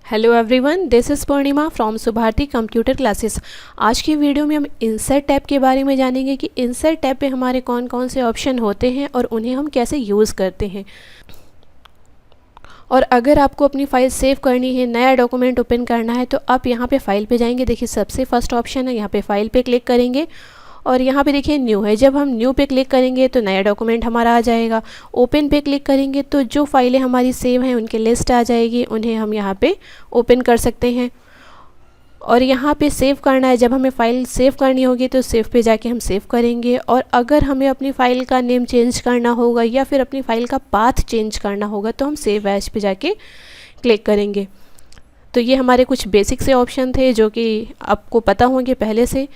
Hello everyone, this is Purnima from Subharti computer classes. आज की video में हम इंसर्ट टैब के बारे में जानेंगे कि इंसर्ट टैब पे हमारे कौन कौन से ऑप्शन होते हैं और उन्हें हम कैसे यूज़ करते हैं। और अगर आपको अपनी फ़ाइल सेव करनी है, नया डॉक्यूमेंट ओपन करना है, तो आप यहाँ पे फाइल पे जाएंगे। देखिए सबसे फर्स्ट ऑप्शन है, यहाँ पे फाइल पे क्लिक करेंगे और यहाँ पे देखिए न्यू है। जब हम न्यू पे क्लिक करेंगे तो नया डॉक्यूमेंट हमारा आ जाएगा। ओपन पे क्लिक करेंगे तो जो फाइलें हमारी सेव हैं उनकी लिस्ट आ जाएगी, उन्हें हम यहाँ पे ओपन कर सकते हैं। और यहाँ पे सेव करना है, जब हमें फ़ाइल सेव करनी होगी तो सेव पे जाके हम सेव करेंगे। और अगर हमें अपनी फ़ाइल का नेम चेंज करना होगा या फिर अपनी फ़ाइल का पाथ चेंज करना होगा तो हम सेव एज पे जाके क्लिक करेंगे। तो ये हमारे कुछ बेसिक से ऑप्शन थे जो कि आपको पता होंगे पहले से।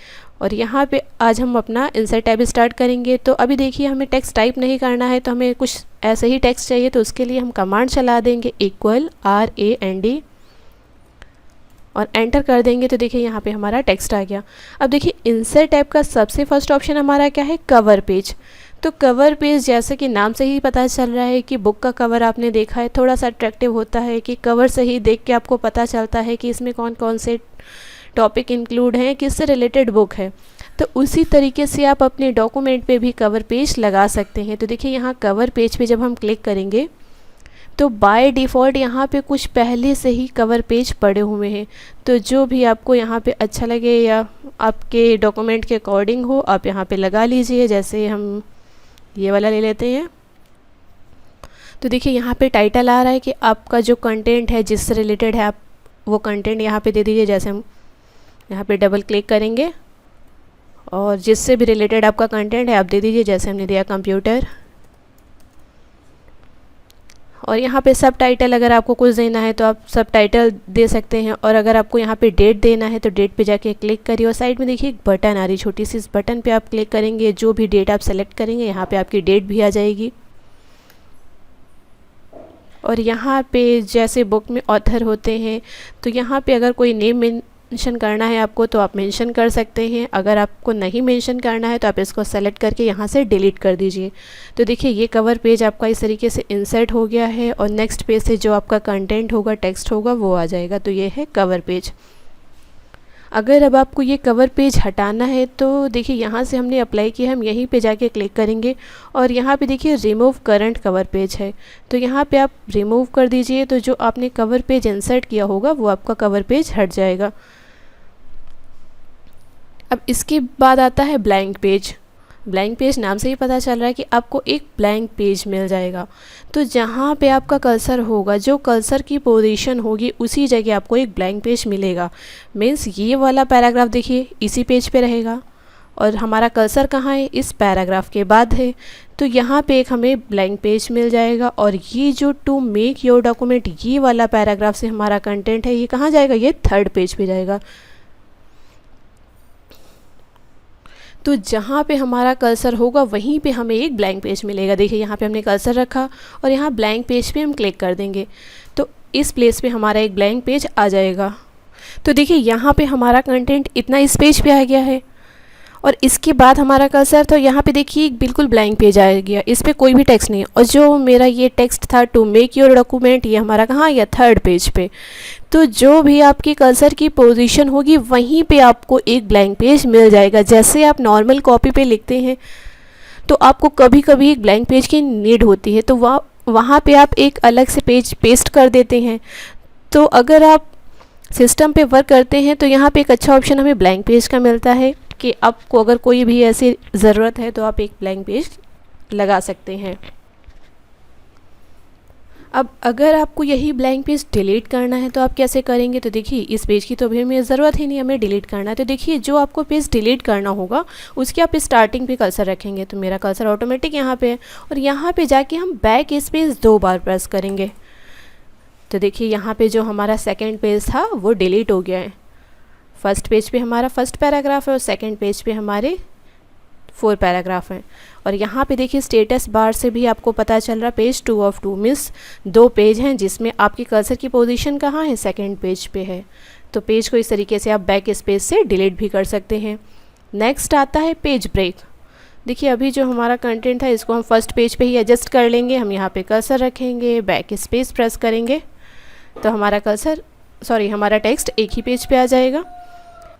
और यहाँ पे आज हम अपना इंसर्ट टैब स्टार्ट करेंगे। तो अभी देखिए हमें टेक्स्ट टाइप नहीं करना है, तो हमें कुछ ऐसे ही टेक्स्ट चाहिए। तो उसके लिए हम कमांड चला देंगे =RAND और एंटर कर देंगे। तो देखिए यहाँ पे हमारा टेक्स्ट आ गया। अब देखिए इंसर्ट टैब का सबसे फर्स्ट ऑप्शन हमारा क्या है, कवर पेज। तो कवर पेज जैसे कि नाम से ही पता चल रहा है कि बुक का कवर आपने देखा है, थोड़ा सा अट्रैक्टिव होता है कि कवर से ही देख के आपको पता चलता है कि इसमें कौन कौन से टॉपिक इंक्लूड हैं, किससे रिलेटेड बुक है। तो उसी तरीके से आप अपने डॉक्यूमेंट पे भी कवर पेज लगा सकते हैं। तो देखिए यहाँ कवर पेज पे जब हम क्लिक करेंगे तो बाय डिफ़ॉल्ट यहाँ पे कुछ पहले से ही कवर पेज पड़े हुए हैं। तो जो भी आपको यहाँ पे अच्छा लगे या आपके डॉक्यूमेंट के अकॉर्डिंग हो, आप यहाँ पे लगा लीजिए। जैसे हम ये वाला ले लेते हैं। तो देखिए यहाँ पे टाइटल आ रहा है कि आपका जो कंटेंट है, जिससे रिलेटेड है, आप वो कंटेंट यहाँ पे दे दीजिए। जैसे हम यहाँ पे डबल क्लिक करेंगे और जिससे भी रिलेटेड आपका कंटेंट है आप दे दीजिए। जैसे हमने दिया कंप्यूटर। और यहाँ पे सब टाइटल अगर आपको कुछ देना है तो आप सब टाइटल दे सकते हैं। और अगर आपको यहाँ पे डेट देना है तो डेट पे जाके क्लिक करिए। और साइड में देखिए एक बटन आ रही छोटी सी, इस बटन पे आप क्लिक करेंगे। जो भी डेट आप सेलेक्ट करेंगे यहाँ पे आपकी डेट भी आ जाएगी। और यहाँ पे जैसे बुक में ऑथर होते हैं तो यहाँ पे अगर कोई नेम मेंशन करना है आपको तो आप मेंशन कर सकते हैं। अगर आपको नहीं मेंशन करना है तो आप इसको सेलेक्ट करके यहाँ से डिलीट कर दीजिए। तो देखिए ये कवर पेज आपका इस तरीके से इंसर्ट हो गया है और नेक्स्ट पेज से जो आपका कंटेंट होगा, टेक्स्ट होगा, वो आ जाएगा। तो ये है कवर पेज। अगर अब आपको ये कवर पेज हटाना है तो देखिए यहाँ से हमने अप्लाई किया, हम यहीं पे जाके क्लिक करेंगे और यहाँ पे देखिए रिमूव करंट कवर पेज है। तो यहाँ पे आप रिमूव कर दीजिए। तो जो आपने कवर पेज इंसर्ट किया होगा वो आपका कवर पेज हट जाएगा। अब इसके बाद आता है ब्लैंक पेज। ब्लैंक पेज नाम से ही पता चल रहा है कि आपको एक ब्लैंक पेज मिल जाएगा। तो जहाँ पे आपका कर्सर होगा, जो कर्सर की पोजीशन होगी, उसी जगह आपको एक ब्लैंक पेज मिलेगा। मीन्स ये वाला पैराग्राफ देखिए इसी पेज पे रहेगा और हमारा कर्सर कहाँ है, इस पैराग्राफ के बाद है। तो यहाँ पे एक हमें ब्लैंक पेज मिल जाएगा। और ये जो टू मेक योर डॉक्यूमेंट, ये वाला पैराग्राफ से हमारा कंटेंट है, ये कहाँ जाएगा, ये थर्ड पेज पे जाएगा। तो जहाँ पे हमारा कर्सर होगा वहीं पे हमें एक ब्लैंक पेज मिलेगा। देखिए यहाँ पे हमने कर्सर रखा और यहाँ ब्लैंक पेज पे हम क्लिक कर देंगे तो इस प्लेस पे हमारा एक ब्लैंक पेज आ जाएगा। तो देखिए यहाँ पे हमारा कंटेंट इतना इस पेज पे आ गया है और इसके बाद हमारा कर्सर, तो यहाँ पे देखिए एक बिल्कुल ब्लैंक पेज आ गया, इस पर कोई भी टेक्स्ट नहीं। और जो मेरा ये टेक्स्ट था टू मेक योर डॉक्यूमेंट, ये हमारा कहाँ या थर्ड पेज पे। तो जो भी आपकी कर्सर की पोजीशन होगी वहीं पे आपको एक ब्लैंक पेज मिल जाएगा। जैसे आप नॉर्मल कॉपी पे लिखते हैं तो आपको कभी कभी एक ब्लैंक पेज की नीड होती है, तो वहाँ पे आप एक अलग से पेज पेस्ट कर देते हैं। तो अगर आप सिस्टम पे वर्क करते हैं तो यहाँ पे एक अच्छा ऑप्शन हमें ब्लैंक पेज का मिलता है कि आपको अगर कोई भी ऐसी ज़रूरत है तो आप एक ब्लैंक पेज लगा सकते हैं। अब अगर आपको यही ब्लैंक पेज डिलीट करना है तो आप कैसे करेंगे। तो देखिए इस पेज की तो अभी हमें ज़रूरत ही नहीं, हमें डिलीट करना है। तो देखिए जो आपको पेज डिलीट करना होगा उसके आप स्टार्टिंग पे कर्सर रखेंगे। तो मेरा कर्सर ऑटोमेटिक यहाँ पे है और यहाँ पे जाके हम बैक स्पेस 2 बार प्रेस करेंगे। तो देखिए यहाँ पे जो हमारा सेकेंड पेज था वो डिलीट हो गया है। फर्स्ट पेज पे हमारा फर्स्ट पैराग्राफ है और सेकेंड पेज पे हमारे 4 पैराग्राफ हैं। और यहाँ पे देखिए स्टेटस बार से भी आपको पता चल रहा पेज 2 ऑफ 2 मीन्स 2 पेज हैं जिसमें आपकी कर्सर की पोजीशन कहाँ है, सेकंड पेज पे है। तो पेज को इस तरीके से आप बैक स्पेस से डिलीट भी कर सकते हैं। नेक्स्ट आता है पेज ब्रेक। देखिए अभी जो हमारा कंटेंट था इसको हम फर्स्ट पेज पे ही एडजस्ट कर लेंगे। हम यहाँ पे कर्सर रखेंगे, बैक स्पेस प्रेस करेंगे तो हमारा कर्सर सॉरी हमारा टेक्स्ट एक ही पेज पे आ जाएगा।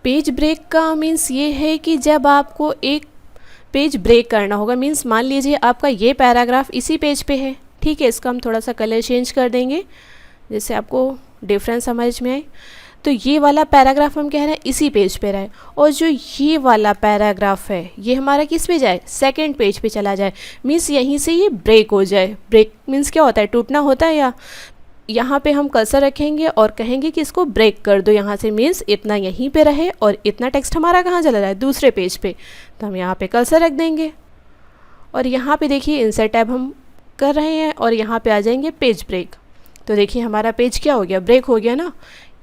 पेज ब्रेक का मीन्स ये है कि जब आपको एक पेज ब्रेक करना होगा, मीन्स मान लीजिए आपका ये पैराग्राफ इसी पेज पे है, ठीक है, इसका हम थोड़ा सा कलर चेंज कर देंगे जिससे आपको डिफरेंस समझ में आए। तो ये वाला पैराग्राफ हम कह रहे हैं इसी पेज पे रहे, और जो ये वाला पैराग्राफ है ये हमारा किस पे जाए, सेकंड पेज पे चला जाए, मीन्स यहीं से ये ब्रेक हो जाए। ब्रेक मीन्स क्या होता है, टूटना होता है। या यहाँ पे हम कर्सर रखेंगे और कहेंगे कि इसको ब्रेक कर दो यहाँ से, मीन्स इतना यहीं पे रहे और इतना टेक्स्ट हमारा कहाँ चला जाए, दूसरे पेज पे। तो हम यहाँ पे कर्सर रख देंगे और यहाँ पे देखिए इंसर्ट टैब हम कर रहे हैं और यहाँ पे आ जाएंगे पेज ब्रेक। तो देखिए हमारा पेज क्या हो गया, ब्रेक हो गया ना।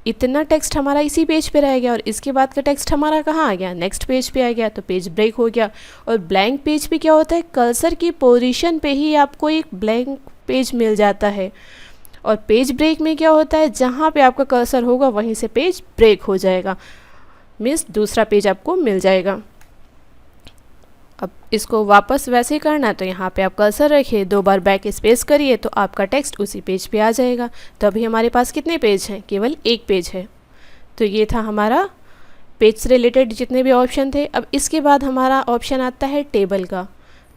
इतना टेक्स्ट हमारा इसी पेज पे रह गया और इसके बाद का टेक्स्ट हमारा कहाँ आ गया, नेक्स्ट पेज पे आ गया, तो पेज ब्रेक हो गया। और ब्लैंक पेज पे क्या होता है, कर्सर की पोजीशन पे ही आपको एक ब्लैंक पेज मिल जाता है। और पेज ब्रेक में क्या होता है, जहाँ पे आपका कर्सर होगा वहीं से पेज ब्रेक हो जाएगा, मीन्स दूसरा पेज आपको मिल जाएगा। अब इसको वापस वैसे ही करना है तो यहाँ पे आप कर्सर रखिए, 2 बार बैक स्पेस करिए तो आपका टेक्स्ट उसी पेज पे आ जाएगा। तो अभी हमारे पास कितने पेज हैं, केवल एक पेज है। तो ये था हमारा पेज से रिलेटेड जितने भी ऑप्शन थे। अब इसके बाद हमारा ऑप्शन आता है टेबल का।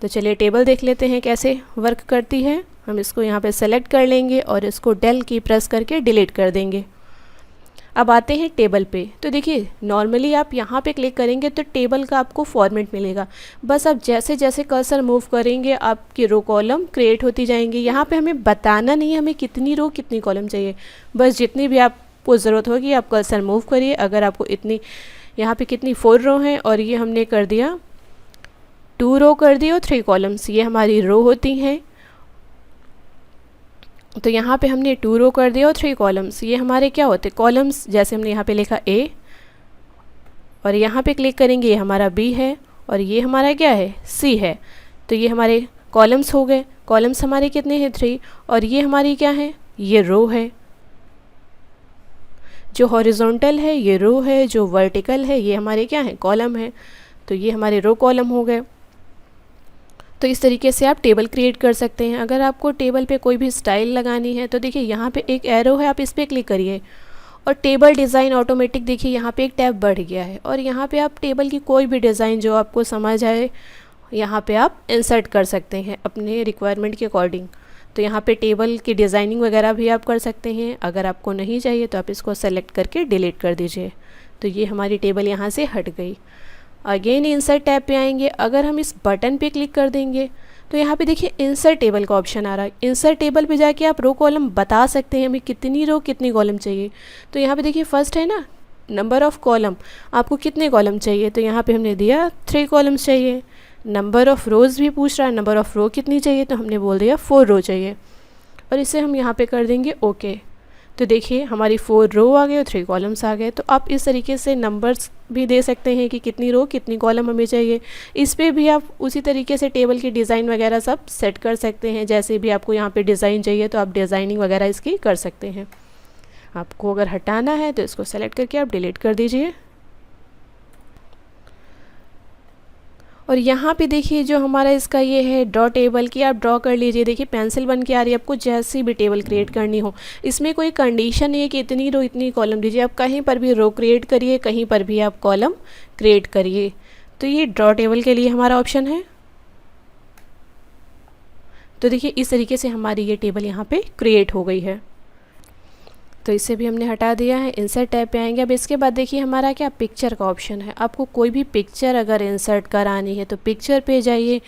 तो चलिए टेबल देख लेते हैं कैसे वर्क करती है। हम इसको यहाँ पे सेलेक्ट कर लेंगे और इसको डेल की प्रेस करके डिलीट कर देंगे। अब आते हैं टेबल पे। तो देखिए नॉर्मली आप यहाँ पे क्लिक करेंगे तो टेबल का आपको फॉर्मेट मिलेगा। बस आप जैसे जैसे कर्सर मूव करेंगे आपकी रो कॉलम क्रिएट होती जाएंगी। यहाँ पे हमें बताना नहीं है हमें कितनी रो कितनी कॉलम चाहिए, बस जितनी भी आपको ज़रूरत होगी आप कर्सर मूव करिए। अगर आपको इतनी यहाँ पे कितनी 4 रो हैं और ये हमने कर दिया 2 रो कर दी और 3 कॉलम्स, ये हमारी रो होती हैं। तो यहाँ पे हमने 2 रो कर दिया और 3 कॉलम्स, ये हमारे क्या होते कॉलम्स। जैसे हमने यहाँ पे लिखा A और यहाँ पे क्लिक करेंगे ये हमारा B है और ये हमारा क्या है C है। तो ये हमारे कॉलम्स हो गए। कॉलम्स हमारे कितने हैं 3 और ये हमारी क्या है, ये रो है। जो हॉरिजॉन्टल है ये रो है, जो वर्टिकल है ये हमारे क्या है कॉलम है। तो ये हमारे रो कॉलम हो गए। तो इस तरीके से आप टेबल क्रिएट कर सकते हैं। अगर आपको टेबल पे कोई भी स्टाइल लगानी है तो देखिए यहाँ पे एक एरो है, आप इस पर क्लिक करिए और टेबल डिज़ाइन ऑटोमेटिक देखिए यहाँ पे एक टैब बढ़ गया है और यहाँ पे आप टेबल की कोई भी डिज़ाइन जो आपको समझ आए यहाँ पे आप इंसर्ट कर सकते हैं अपने रिक्वायरमेंट के अकॉर्डिंग। तो यहाँ पे टेबल की डिज़ाइनिंग वगैरह भी आप कर सकते हैं। अगर आपको नहीं चाहिए तो आप इसको सेलेक्ट करके डिलीट कर दीजिए। तो ये हमारी टेबल यहाँ से हट गई। अगेन इंसर्ट टैब पे आएंगे। अगर हम इस बटन पे क्लिक कर देंगे तो यहाँ पे देखिए इंसर्ट टेबल का ऑप्शन आ रहा है। इंसर्ट टेबल पे जाके आप रो कॉलम बता सकते हैं हमें कितनी रो कितनी कॉलम चाहिए। तो यहाँ पे देखिए फर्स्ट है ना नंबर ऑफ़ कॉलम, आपको कितने कॉलम चाहिए। तो यहाँ पे हमने दिया 3 कॉलम्स चाहिए। नंबर ऑफ़ रोज़ भी पूछ रहा है, नंबर ऑफ़ रो कितनी चाहिए, तो हमने बोल दिया 4 रो चाहिए और इसे हम यहाँ पे कर देंगे ओके। तो देखिए हमारी 4 रो आ गए और 3 कॉलम्स आ गए। तो आप इस तरीके से नंबर्स भी दे सकते हैं कि कितनी रो कितनी कॉलम हमें चाहिए। इस पे भी आप उसी तरीके से टेबल की डिज़ाइन वगैरह सब सेट कर सकते हैं। जैसे भी आपको यहाँ पे डिज़ाइन चाहिए तो आप डिज़ाइनिंग वगैरह इसकी कर सकते हैं। आपको अगर हटाना है तो इसको सेलेक्ट करके आप डिलीट कर दीजिए। और यहाँ पे देखिए जो हमारा इसका ये है ड्रॉ टेबल की, आप ड्रॉ कर लीजिए। देखिए पेंसिल बन के आ रही है। आपको जैसी भी टेबल क्रिएट करनी हो, इसमें कोई कंडीशन नहीं है कि इतनी रो इतनी कॉलम दीजिए। आप कहीं पर भी रो क्रिएट करिए, कहीं पर भी आप कॉलम क्रिएट करिए। तो ये ड्रॉ टेबल के लिए हमारा ऑप्शन है। तो देखिए इस तरीके से हमारी ये टेबल यहाँ पे क्रिएट हो गई है। तो इसे भी हमने हटा दिया है। इंसर्ट टैब पे आएंगे। अब इसके बाद देखिए हमारा क्या पिक्चर का ऑप्शन है। आपको कोई भी पिक्चर अगर इंसर्ट करानी है तो पिक्चर पे जाइए।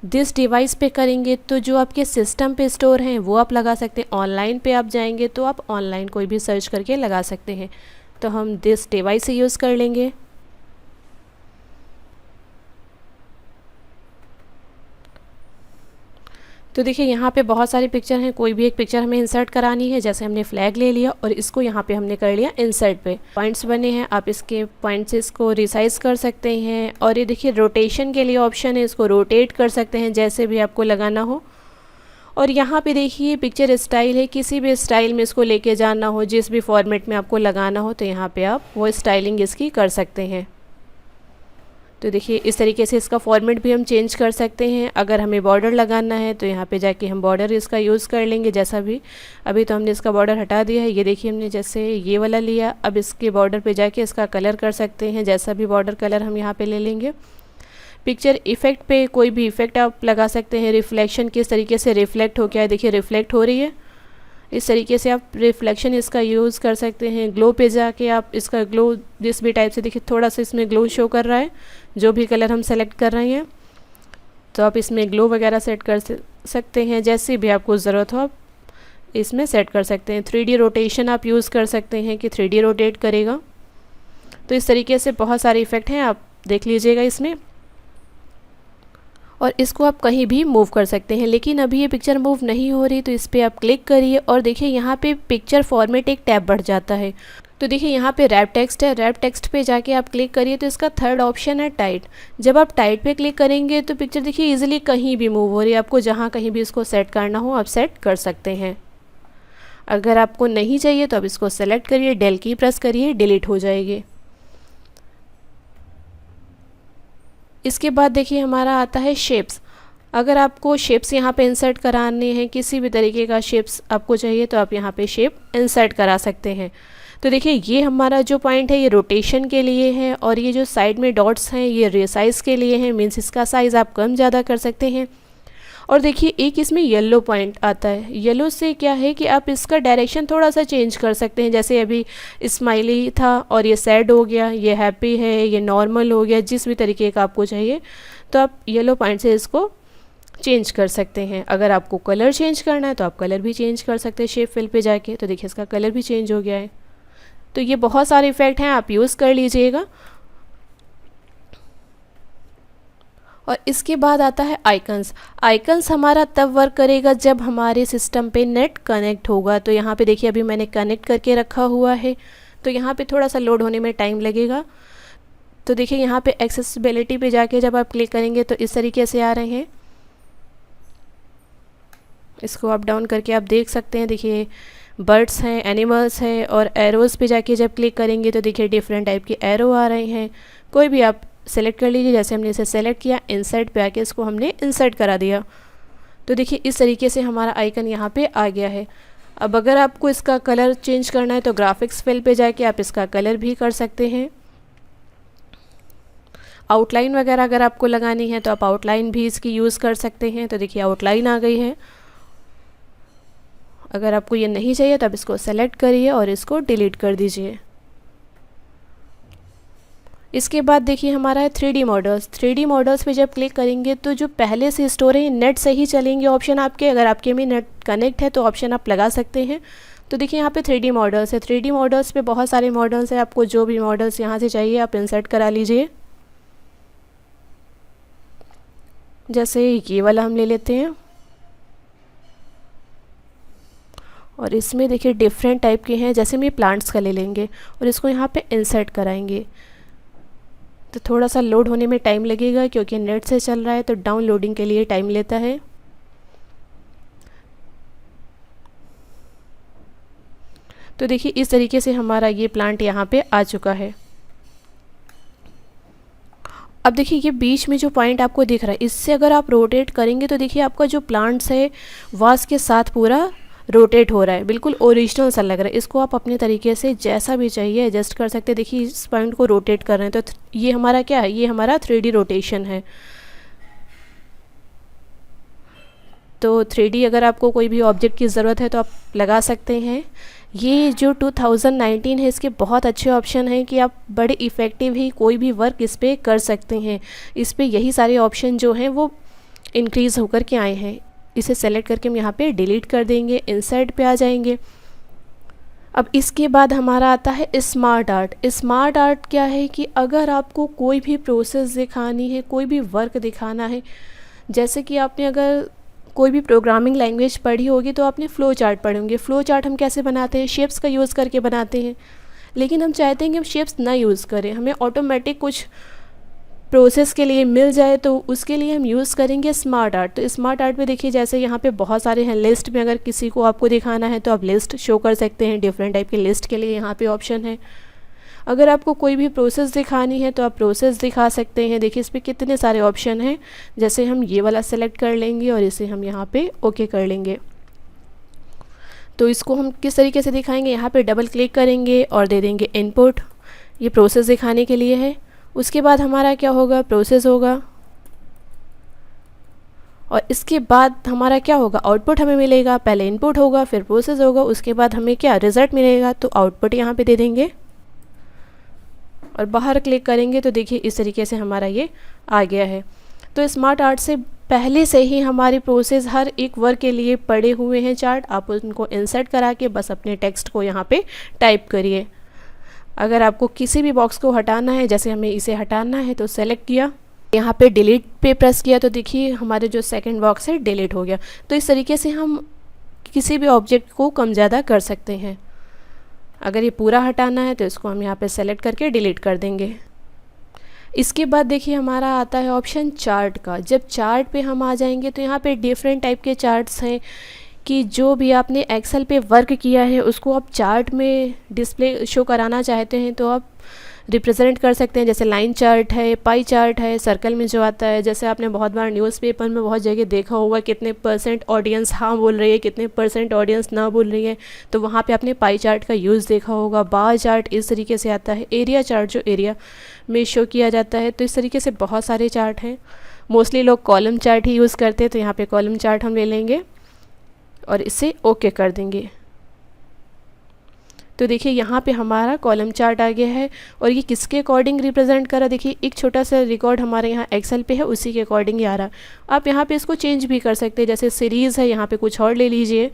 दिस डिवाइस पे करेंगे तो जो आपके सिस्टम पे स्टोर हैं वो आप लगा सकते हैं। ऑनलाइन पे आप जाएंगे तो आप ऑनलाइन कोई भी सर्च करके लगा सकते हैं। तो हम दिस डिवाइस से यूज़ कर लेंगे। तो देखिए यहाँ पे बहुत सारी पिक्चर हैं, कोई भी एक पिक्चर हमें इंसर्ट करानी है। जैसे हमने फ्लैग ले लिया और इसको यहाँ पे हमने कर लिया इंसर्ट पे। पॉइंट्स बने हैं, आप इसके पॉइंट्स इसको रिसाइज कर सकते हैं। और ये देखिए रोटेशन के लिए ऑप्शन है, इसको रोटेट कर सकते हैं जैसे भी आपको लगाना हो। और यहाँ पे देखिए पिक्चर स्टाइल है, किसी भी स्टाइल में इसको लेके जाना हो, जिस भी फॉर्मेट में आपको लगाना हो तो यहाँ पे आप वो स्टाइलिंग इसकी कर सकते हैं। तो देखिए इस तरीके से इसका फॉर्मेट भी हम चेंज कर सकते हैं। अगर हमें बॉर्डर लगाना है तो यहाँ पे जाके हम बॉर्डर इसका यूज़ कर लेंगे जैसा भी। अभी तो हमने इसका बॉर्डर हटा दिया है। ये देखिए हमने जैसे ये वाला लिया, अब इसके बॉर्डर पे जाके इसका कलर कर सकते हैं, जैसा भी बॉर्डर कलर हम यहाँ पे ले लेंगे। पिक्चर इफ़ेक्ट पे कोई भी इफ़ेक्ट आप लगा सकते हैं। रिफ्लेक्शन किस तरीके से रिफ्लेक्ट हो गया है, देखिए रिफ्लेक्ट हो रही है, इस तरीके से आप रिफ्लेक्शन इसका यूज़ कर सकते हैं। ग्लो पे जाके आप इसका ग्लो जिस भी टाइप से, देखिए थोड़ा सा इसमें ग्लो शो कर रहा है, जो भी कलर हम सेलेक्ट कर रहे हैं तो आप इसमें ग्लो वगैरह सेट कर सकते हैं। जैसी भी आपको ज़रूरत हो आप इसमें सेट कर सकते हैं। 3D रोटेशन आप यूज़ कर सकते हैं कि 3D रोटेट करेगा। तो इस तरीके से बहुत सारे इफ़ेक्ट हैं, आप देख लीजिएगा इसमें। और इसको आप कहीं भी मूव कर सकते हैं। लेकिन अभी ये पिक्चर मूव नहीं हो रही, तो इस पर आप क्लिक करिए और देखिए यहाँ पे पिक्चर फॉर्मेट एक टैब बढ़ जाता है। तो देखिए यहाँ पे रैप टेक्स्ट है, रैप टेक्स्ट पे जाके आप क्लिक करिए तो इसका थर्ड ऑप्शन है टाइट। जब आप टाइट पे क्लिक करेंगे तो पिक्चर देखिए इजीली कहीं भी मूव हो रही है। आपको जहाँ कहीं भी इसको सेट करना हो आप सेट कर सकते हैं। अगर आपको नहीं चाहिए तो आप इसको सेलेक्ट करिए, डेल की प्रेस करिए, डिलीट हो जाएगी। इसके बाद देखिए हमारा आता है शेप्स। अगर आपको शेप्स यहाँ पे इंसर्ट कराने हैं, किसी भी तरीके का शेप्स आपको चाहिए तो आप यहाँ पे शेप इंसर्ट करा सकते हैं। तो देखिए ये हमारा जो पॉइंट है ये रोटेशन के लिए है, और ये जो साइड में डॉट्स हैं ये रिसाइज के लिए हैं, मीन्स इसका साइज़ आप कम ज़्यादा कर सकते हैं। और देखिए एक इसमें येलो पॉइंट आता है। येलो से क्या है कि आप इसका डायरेक्शन थोड़ा सा चेंज कर सकते हैं। जैसे अभी स्माइली था और ये सैड हो गया, ये हैप्पी है, ये नॉर्मल हो गया, जिस भी तरीके का आपको चाहिए तो आप येलो पॉइंट से इसको चेंज कर सकते हैं। अगर आपको कलर चेंज करना है तो आप कलर भी चेंज कर सकते हैं शेप फिल पे जाके। तो देखिए इसका कलर भी चेंज हो गया है। तो ये बहुत सारे इफ़ेक्ट हैं, आप यूज़ कर लीजिएगा। और इसके बाद आता है आइकन्स। आइकन्स हमारा तब वर्क करेगा जब हमारे सिस्टम पे नेट कनेक्ट होगा। तो यहाँ पे देखिए अभी मैंने कनेक्ट करके रखा हुआ है, तो यहाँ पे थोड़ा सा लोड होने में टाइम लगेगा। तो देखिए यहाँ पे एक्सेसिबिलिटी पे जाके जब आप क्लिक करेंगे तो इस तरीके से आ रहे हैं। इसको अप डाउन करके आप देख सकते हैं। देखिए बर्ड्स हैं, एनिमल्स हैं, और एरोज़ पे जाके जब क्लिक करेंगे तो देखिए डिफरेंट टाइप के एरो आ रहे हैं। कोई भी आप सेलेक्ट कर लीजिए। जैसे हमने इसे सेलेक्ट किया, इंसर्ट पे आके इसको हमने इंसर्ट करा दिया। तो देखिए इस तरीके से हमारा आइकन यहाँ पे आ गया है। अब अगर आपको इसका कलर चेंज करना है तो ग्राफिक्स फिल पे जाके आप इसका कलर भी कर सकते हैं। आउटलाइन वगैरह अगर आपको लगानी है तो आप आउटलाइन भी इसकी यूज़ कर सकते हैं। तो देखिए आउटलाइन आ गई है। अगर आपको ये नहीं चाहिए तो आप इसको सेलेक्ट करिए और इसको डिलीट कर दीजिए। इसके बाद देखिए हमारा है 3D मॉडल्स। 3D मॉडल्स पे जब क्लिक करेंगे तो जो पहले से स्टोर है नेट से ही चलेंगे ऑप्शन आपके। अगर आपके में नेट कनेक्ट है तो ऑप्शन आप लगा सकते हैं। तो देखिए यहाँ पे 3D मॉडल्स है। 3D मॉडल्स पे बहुत सारे मॉडल्स हैं, आपको जो भी मॉडल्स यहाँ से चाहिए आप इंसर्ट करा लीजिए। जैसे ये वाला हम ले लेते हैं, और इसमें देखिए डिफरेंट टाइप के हैं। जैसे हम ये प्लांट्स का ले लेंगे और इसको यहाँ पे इंसर्ट कराएंगे तो थोड़ा सा लोड होने में टाइम लगेगा, क्योंकि नेट से चल रहा है तो डाउनलोडिंग के लिए टाइम लेता है। तो देखिए इस तरीके से हमारा ये प्लांट यहाँ पे आ चुका है। अब देखिए ये बीच में जो पॉइंट आपको दिख रहा है, इससे अगर आप रोटेट करेंगे तो देखिए आपका जो प्लांट्स है वास के साथ पूरा रोटेट हो रहा है, बिल्कुल ओरिजिनल सा लग रहा है। इसको आप अपने तरीके से जैसा भी चाहिए एडजस्ट कर सकते हैं। देखिए इस पॉइंट को रोटेट कर रहे हैं तो ये हमारा क्या है, ये हमारा 3D रोटेशन है। तो 3D अगर आपको कोई भी ऑब्जेक्ट की ज़रूरत है तो आप लगा सकते हैं। ये जो 2019 है इसके बहुत अच्छे ऑप्शन हैं कि आप बड़े इफ़ेक्टिव ही कोई भी वर्क इस पर कर सकते हैं। इस पर यही सारे ऑप्शन जो हैं वो इंक्रीज़ होकर के आए हैं। इसे सेलेक्ट करके हम यहाँ पे डिलीट कर देंगे, इंसर्ट पे आ जाएंगे। अब इसके बाद हमारा आता है स्मार्ट आर्ट। स्मार्ट आर्ट क्या है कि अगर आपको कोई भी प्रोसेस दिखानी है, कोई भी वर्क दिखाना है, जैसे कि आपने अगर कोई भी प्रोग्रामिंग लैंग्वेज पढ़ी होगी तो आपने फ़्लो चार्ट पढ़े होंगे। फ़्लो चार्ट हम कैसे बनाते हैं, शेप्स का यूज़ करके बनाते हैं। लेकिन हम चाहते हैं कि हम शेप्स ना यूज़ करें, हमें ऑटोमेटिक कुछ प्रोसेस के लिए मिल जाए, तो उसके लिए हम यूज़ करेंगे स्मार्ट आर्ट। तो स्मार्ट आर्ट में देखिए जैसे यहाँ पे बहुत सारे हैं। लिस्ट में अगर किसी को आपको दिखाना है तो आप लिस्ट शो कर सकते हैं। डिफरेंट टाइप के लिस्ट के लिए यहाँ पे ऑप्शन है। अगर आपको कोई भी प्रोसेस दिखानी है तो आप प्रोसेस दिखा सकते हैं। देखिए इस पर कितने सारे ऑप्शन हैं। जैसे हम ये वाला सेलेक्ट कर लेंगे और इसे हम यहाँ पे ओके कर लेंगे। तो इसको हम किस तरीके से दिखाएंगे, यहाँ पे डबल क्लिक करेंगे और दे देंगे इनपुट। ये प्रोसेस दिखाने के लिए है। उसके बाद हमारा क्या होगा, प्रोसेस होगा और इसके बाद हमारा क्या होगा, आउटपुट हमें मिलेगा। पहले इनपुट होगा, फिर प्रोसेस होगा, उसके बाद हमें क्या रिज़ल्ट मिलेगा। तो आउटपुट यहाँ पे दे देंगे और बाहर क्लिक करेंगे तो देखिए इस तरीके से हमारा ये आ गया है। तो स्मार्ट आर्ट से पहले से ही हमारी प्रोसेस हर एक वर्क के लिए पड़े हुए हैं चार्ट। आप उनको इंसर्ट करा के बस अपने टेक्स्ट को यहाँ पे टाइप करिए। अगर आपको किसी भी बॉक्स को हटाना है, जैसे हमें इसे हटाना है तो सेलेक्ट किया, यहाँ पे डिलीट पे प्रेस किया तो देखिए हमारे जो सेकंड बॉक्स है डिलीट हो गया। तो इस तरीके से हम किसी भी ऑब्जेक्ट को कम ज़्यादा कर सकते हैं। अगर ये पूरा हटाना है तो इसको हम यहाँ पे सेलेक्ट करके डिलीट कर देंगे। इसके बाद देखिए हमारा आता है ऑप्शन चार्ट का। जब चार्ट पे हम आ जाएंगे तो यहाँ पे डिफरेंट टाइप के चार्ट्स हैं कि जो भी आपने एक्सेल पे वर्क किया है उसको आप चार्ट में डिस्प्ले शो कराना चाहते हैं तो आप रिप्रेजेंट कर सकते हैं। जैसे लाइन चार्ट है, पाई चार्ट है, सर्कल में जो आता है। जैसे आपने बहुत बार न्यूज़पेपर में बहुत जगह देखा होगा कितने % ऑडियंस हाँ बोल रही है, कितने % ऑडियंस ना बोल रही है, तो वहाँ पे आपने पाई चार्ट का यूज़ देखा होगा। बार चार्ट इस तरीके से आता है। एरिया चार्ट जो एरिया में शो किया जाता है। तो इस तरीके से बहुत सारे चार्ट हैं। मोस्टली लोग कॉलम चार्ट ही यूज़ करते हैं, तो यहाँ पर कॉलम चार्ट हम ले लेंगे और इसे ओके कर देंगे। तो देखिए यहाँ पे हमारा कॉलम चार्ट आ गया है और ये किसके अकॉर्डिंग रिप्रेजेंट करा, देखिए एक छोटा सा रिकॉर्ड हमारे यहाँ एक्सेल पे है, उसी के अकॉर्डिंग ही आ रहा। आप यहाँ पे इसको चेंज भी कर सकते हैं। जैसे सीरीज़ है, यहाँ पे कुछ और ले लीजिए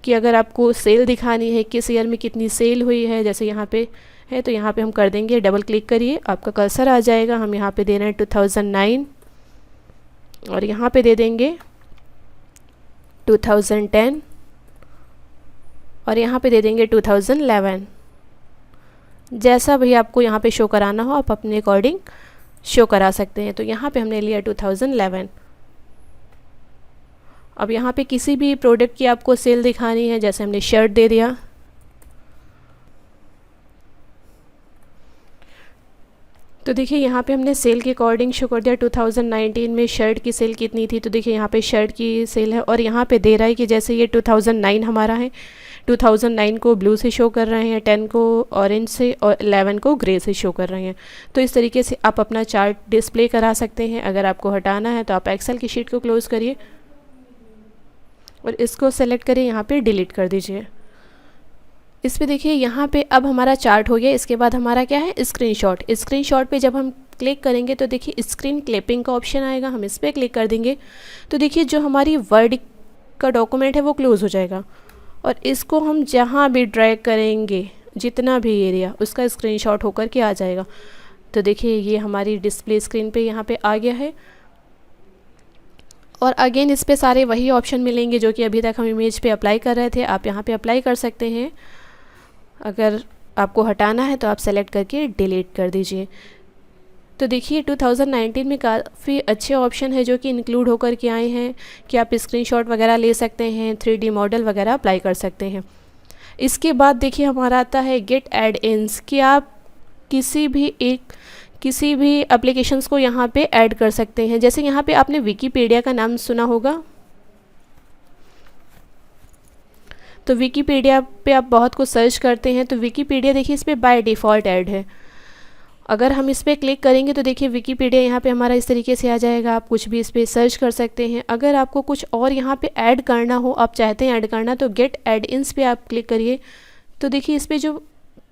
कि अगर आपको सेल दिखानी है, किस ईयर में कितनी सेल हुई है, जैसे यहाँ पे है तो यहाँ पे हम कर देंगे, डबल क्लिक करिए, आपका कर्सर आ जाएगा। हम यहाँ पे दे रहे हैं 2009 और यहाँ पे दे देंगे 2010 और यहाँ पे दे देंगे 2011। जैसा भी आपको यहाँ पे शो कराना हो आप अपने अकॉर्डिंग शो करा सकते हैं। तो यहाँ पे हमने लिया 2011। अब यहाँ पे किसी भी प्रोडक्ट की आपको सेल दिखानी है, जैसे हमने शर्ट दे दिया, तो देखिए यहाँ पे हमने सेल के अकॉर्डिंग शो कर दिया। 2019 में शर्ट की सेल कितनी थी, तो देखिए यहाँ पे शर्ट की सेल है और यहाँ पे दे रहा है कि जैसे ये 2009 हमारा है, 2009 को ब्लू से शो कर रहे हैं, 10 को ऑरेंज से और 11 को ग्रे से शो कर रहे हैं। तो इस तरीके से आप अपना चार्ट डिस्प्ले करा सकते हैं। अगर आपको हटाना है तो आप एक्सेल की शीट को क्लोज़ करिए और इसको सेलेक्ट करिए, यहाँ पे डिलीट कर दीजिए। इस पे देखिए यहाँ पे अब हमारा चार्ट हो गया। इसके बाद हमारा क्या है, स्क्रीनशॉट। स्क्रीनशॉट पे जब हम क्लिक करेंगे तो देखिए स्क्रीन क्लिपिंग का ऑप्शन आएगा, हम इस पर क्लिक कर देंगे तो देखिए जो हमारी वर्ड का डॉक्यूमेंट है वो क्लोज़ हो जाएगा और इसको हम जहाँ भी ड्रैग करेंगे, जितना भी एरिया, उसका स्क्रीनशॉट होकर के आ जाएगा। तो देखिए ये हमारी डिस्प्ले स्क्रीन पे यहाँ पे आ गया है और अगेन इस पे सारे वही ऑप्शन मिलेंगे जो कि अभी तक हम इमेज पे अप्लाई कर रहे थे। आप यहाँ पे अप्लाई कर सकते हैं। अगर आपको हटाना है तो आप सेलेक्ट करके डिलीट कर दीजिए। तो देखिए 2019 में काफ़ी अच्छे ऑप्शन है जो कि इंक्लूड होकर के आए हैं कि आप स्क्रीनशॉट वगैरह ले सकते हैं, 3D मॉडल वगैरह अप्लाई कर सकते हैं। इसके बाद देखिए हमारा आता है गेट एड इन्स कि आप किसी भी एप्लीकेशंस को यहाँ पे ऐड कर सकते हैं। जैसे यहाँ पे आपने विकीपीडिया का नाम सुना होगा, तो विकीपीडिया पे आप बहुत कुछ सर्च करते हैं तो विकीपीडिया देखिए इस पर बाय डिफ़ॉल्ट ऐड है। अगर हम इस पर क्लिक करेंगे तो देखिए विकीपीडिया यहाँ पे हमारा इस तरीके से आ जाएगा। आप कुछ भी इस पर सर्च कर सकते हैं। अगर आपको कुछ और यहाँ पे ऐड करना हो, आप चाहते हैं ऐड करना, तो गेट ऐड इन्स पे आप क्लिक करिए। तो देखिए इस पर जो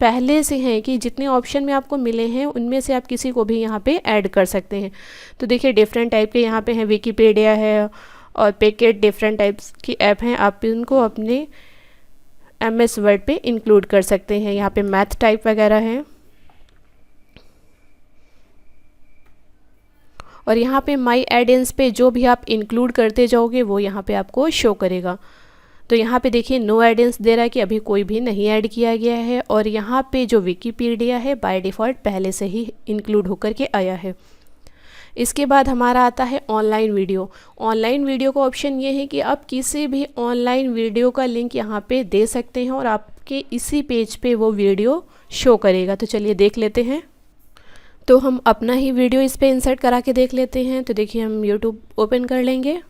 पहले से हैं कि जितने ऑप्शन में आपको मिले हैं उनमें से आप किसी को भी यहाँ पे ऐड कर सकते हैं। तो देखिए डिफरेंट टाइप के यहाँ पे हैं, विकीपीडिया है और पैकेट, डिफरेंट टाइप्स की ऐप हैं। आप इनको अपने MS वर्ड पे इंक्लूड कर सकते हैं। यहाँ पे मैथ टाइप वगैरह है और यहाँ पे माई एड-इन्स पे जो भी आप इंक्लूड करते जाओगे वो यहाँ पे आपको शो करेगा। तो यहाँ पे देखिए नो एड-इन्स दे रहा है कि अभी कोई भी नहीं ऐड किया गया है और यहाँ पे जो विकीपीडिया है बाय डिफ़ॉल्ट पहले से ही इंक्लूड होकर के आया है। इसके बाद हमारा आता है ऑनलाइन वीडियो। ऑनलाइन वीडियो का ऑप्शन ये है कि आप किसी भी ऑनलाइन वीडियो का लिंक यहाँ पे दे सकते हैं और आपके इसी पेज पे वो वीडियो शो करेगा। तो चलिए देख लेते हैं। तो हम अपना ही वीडियो इस पे इंसर्ट करा के देख लेते हैं। तो देखिए हम यूट्यूब ओपन कर लेंगे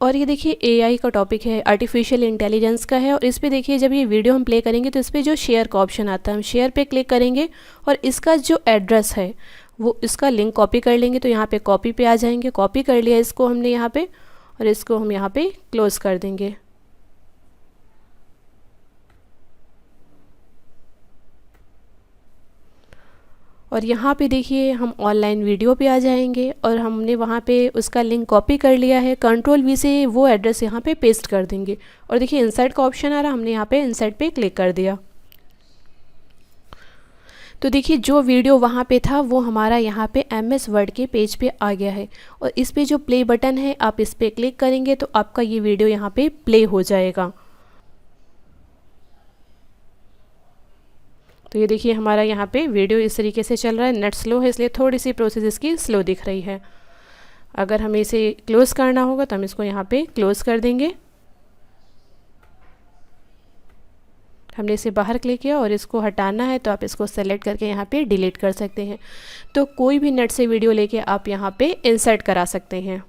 और ये देखिए एआई का टॉपिक है, आर्टिफिशियल इंटेलिजेंस का है। और इस पे देखिए जब ये वीडियो हम प्ले करेंगे तो इस पर जो शेयर का ऑप्शन आता है, हम शेयर पे क्लिक करेंगे और इसका जो एड्रेस है वो इसका लिंक कॉपी कर लेंगे। तो यहाँ पे कॉपी पे आ जाएंगे, कॉपी कर लिया इसको हमने यहाँ पे और इसको हम यहाँ पे क्लोज़ कर देंगे। और यहाँ पे देखिए हम ऑनलाइन वीडियो पे आ जाएंगे और हमने वहाँ पे उसका लिंक कॉपी कर लिया है, Ctrl+V से वो एड्रेस यहाँ पे पेस्ट कर देंगे। और देखिए इंसर्ट का ऑप्शन आ रहा, हमने यहाँ पे इंसर्ट पे क्लिक कर दिया। तो देखिए जो वीडियो वहाँ पे था वो हमारा यहाँ पे MS वर्ड के पेज पे आ गया है। और इस पे जो प्ले बटन है आप इस पर क्लिक करेंगे तो आपका ये वीडियो यहाँ पे प्ले हो जाएगा। तो ये देखिए हमारा यहाँ पे वीडियो इस तरीके से चल रहा है। नेट स्लो है इसलिए थोड़ी सी प्रोसेस इसकी स्लो दिख रही है। अगर हमें इसे क्लोज़ करना होगा तो हम इसको यहाँ पे क्लोज़ कर देंगे। हमने इसे बाहर क्लिक किया और इसको हटाना है तो आप इसको सेलेक्ट करके यहाँ पे डिलीट कर सकते हैं। तो कोई भी नेट से वीडियो लेके आप यहाँ पे इंसर्ट करा सकते हैं।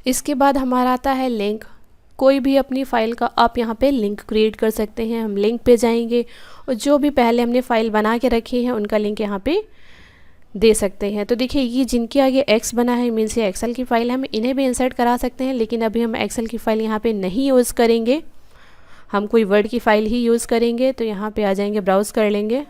इसके बाद हमारा आता है लिंक। कोई भी अपनी फ़ाइल का आप यहाँ पे लिंक क्रिएट कर सकते हैं। हम लिंक पे जाएंगे और जो भी पहले हमने फ़ाइल बना के रखी है उनका लिंक यहाँ पे दे सकते हैं। तो देखिए ये जिनके आगे एक्स बना है मीन्स ये एक्सेल की फ़ाइल है, हम इन्हें भी इंसर्ट करा सकते हैं। लेकिन अभी हम एक्सेल की फ़ाइल यहाँ पे नहीं यूज़ करेंगे, हम कोई वर्ड की फ़ाइल ही यूज़ करेंगे। तो यहाँ पे आ जाएंगे, ब्राउज़ कर लेंगे।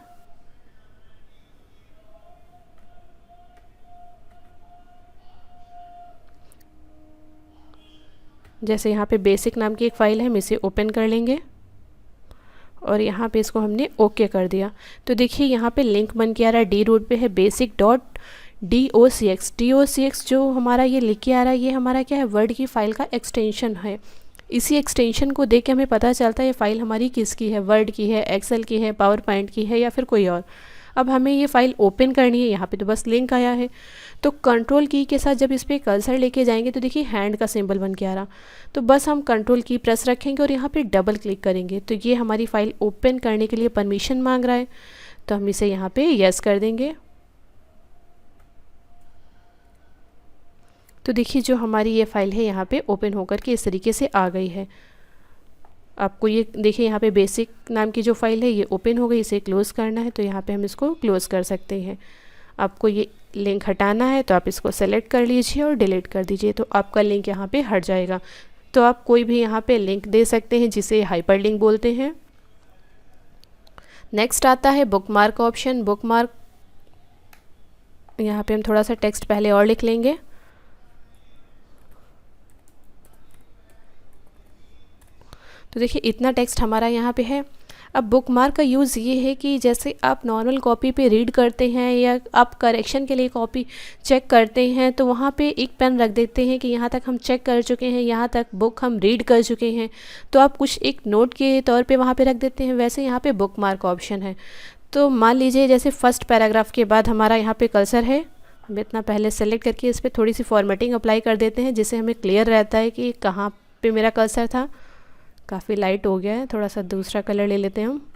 जैसे यहाँ पे बेसिक नाम की एक फ़ाइल है, हम इसे ओपन कर लेंगे और यहाँ पे इसको हमने ओके कर दिया। तो देखिए यहाँ पे लिंक बन के आ रहा है, डी रूट पे है basic.docx। docx जो हमारा ये लिख के आ रहा है ये हमारा क्या है, वर्ड की फ़ाइल का एक्सटेंशन है। इसी एक्सटेंशन को देख के हमें पता चलता है ये फ़ाइल हमारी किसकी है, वर्ड की है, एक्सेल की है, पावर पॉइंट की है या फिर कोई और। अब हमें ये फ़ाइल ओपन करनी है, यहाँ पे तो बस लिंक आया है। तो कंट्रोल की के साथ जब इस पर कर्सर लेके जाएंगे तो देखिए हैंड का सिंबल बन के आ रहा। तो बस हम कंट्रोल की प्रेस रखेंगे और यहाँ पे डबल क्लिक करेंगे तो ये हमारी फ़ाइल ओपन करने के लिए परमिशन मांग रहा है। तो हम इसे यहाँ पे यस कर देंगे। तो देखिए जो हमारी ये फ़ाइल है यहाँ पे ओपन होकर के इस तरीके से आ गई है। आपको ये देखिए यहाँ पे बेसिक नाम की जो फ़ाइल है ये ओपन हो गई, इसे क्लोज़ करना है तो यहाँ पे हम इसको क्लोज़ कर सकते हैं। आपको ये लिंक हटाना है तो आप इसको सेलेक्ट कर लीजिए और डिलीट कर दीजिए तो आपका लिंक यहाँ पे हट जाएगा। तो आप कोई भी यहाँ पे लिंक दे सकते हैं जिसे हाइपरलिंक बोलते हैं। नेक्स्ट आता है बुकमार्क ऑप्शन। बुकमार्क यहाँ पे हम थोड़ा सा टेक्स्ट पहले और लिख लेंगे। तो देखिए इतना टेक्स्ट हमारा यहाँ पे है। अब बुकमार्क का यूज़ ये है कि जैसे आप नॉर्मल कॉपी पे रीड करते हैं या आप करेक्शन के लिए कॉपी चेक करते हैं तो वहाँ पे एक पेन रख देते हैं कि यहाँ तक हम चेक कर चुके हैं, यहाँ तक बुक हम रीड कर चुके हैं, तो आप कुछ एक नोट के तौर पे वहाँ पे रख देते हैं। वैसे यहाँ पे बुकमार्क ऑप्शन है। तो मान लीजिए जैसे फर्स्ट पैराग्राफ के बाद हमारा यहाँ पे कर्सर है, हम इतना पहले सेलेक्ट करके इस पर थोड़ी सी फॉर्मेटिंग अप्लाई कर देते हैं जिससे हमें क्लियर रहता है कि कहाँ पर मेरा कर्सर था। काफ़ी लाइट हो गया है, थोड़ा सा दूसरा कलर ले लेते हैं हम।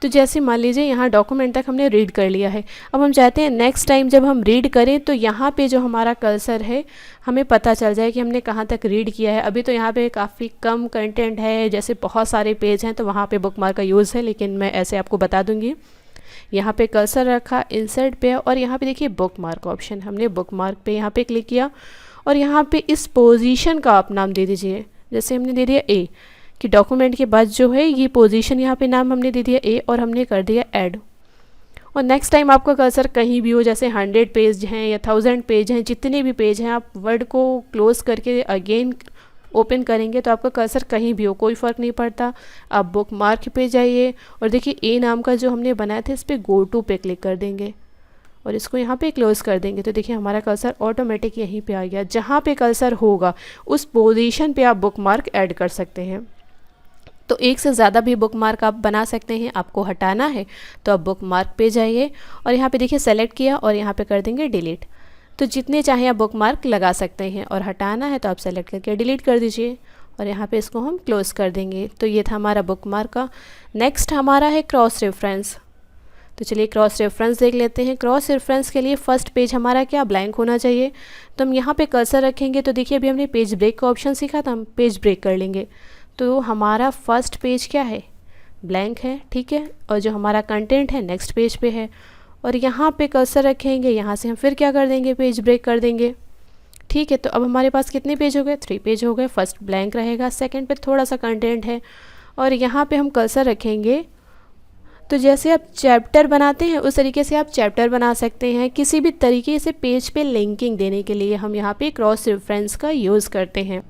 तो जैसे मान लीजिए यहाँ डॉक्यूमेंट तक हमने रीड कर लिया है। अब हम चाहते हैं नेक्स्ट टाइम जब हम रीड करें तो यहाँ पे जो हमारा कर्सर है हमें पता चल जाए कि हमने कहाँ तक रीड किया है। अभी तो यहाँ पे काफ़ी कम कंटेंट है, जैसे बहुत सारे पेज हैं तो वहाँ पे बुकमार्क का यूज़ है, लेकिन मैं ऐसे आपको बता दूँगी। यहाँ पे कर्सर रखा, इंसर्ट पे और यहाँ पे देखिए बुकमार्क ऑप्शन, हमने बुकमार्क पे यहाँ पे क्लिक किया और यहाँ पे इस पोजीशन का आप नाम दे दीजिए। जैसे हमने दे दिया ए कि डॉक्यूमेंट के बाद जो है ये पोजीशन यहाँ पे नाम हमने दे दिया ए और हमने कर दिया ऐड। और नेक्स्ट टाइम आपका कर्सर कहीं भी हो, जैसे 100 पेज हैं या 1000 पेज हैं, जितने भी पेज हैं, आप वर्ड को क्लोज़ करके अगेन ओपन करेंगे तो आपका कर्सर कहीं भी हो, कोई फ़र्क नहीं पड़ता। आप बुकमार्क पे जाइए और देखिए ए नाम का जो हमने बनाया था इस पर गो टू पे क्लिक कर देंगे और इसको यहाँ पे क्लोज़ कर देंगे। तो देखिए हमारा कर्सर ऑटोमेटिक यहीं पे आ गया। जहाँ पे कर्सर होगा उस पोजीशन पे आप बुकमार्क ऐड कर सकते हैं। तो एक से ज़्यादा भी बुक मार्क आप बना सकते हैं। आपको हटाना है तो आप बुक मार्क पे जाइए और यहाँ पे देखिए सेलेक्ट किया और यहाँ पे कर देंगे डिलीट। तो जितने चाहें आप बुक मार्क लगा सकते हैं और हटाना है तो आप सेलेक्ट करके डिलीट कर दीजिए और यहाँ पे इसको हम क्लोज़ कर देंगे। तो ये था हमारा बुक मार्क का। नेक्स्ट हमारा है क्रॉस रेफरेंस। तो चलिए क्रॉस रेफरेंस देख लेते हैं। क्रॉस रेफरेंस के लिए फ़र्स्ट पेज हमारा क्या ब्लैंक होना चाहिए। तो हम यहाँ पे कर्सर रखेंगे तो देखिए अभी हमने पेज ब्रेक का ऑप्शन सीखा था, हम पेज ब्रेक कर लेंगे। तो हमारा फर्स्ट पेज क्या है, ब्लैंक है, ठीक है। और जो हमारा कंटेंट है नेक्स्ट पेज पे है और यहाँ पे कर्सर रखेंगे, यहाँ से हम फिर क्या कर देंगे, पेज ब्रेक कर देंगे, ठीक है। तो अब हमारे पास कितने पेज हो गए, 3 पेज हो गए। फर्स्ट ब्लैंक रहेगा, सेकंड पे थोड़ा सा कंटेंट है और यहाँ पे हम कर्सर रखेंगे। तो जैसे आप चैप्टर बनाते हैं उस तरीके से आप चैप्टर बना सकते हैं। किसी भी तरीके से पेज पे लिंकिंग देने के लिए हम यहाँ पे क्रॉस रेफरेंस का यूज़ करते हैं।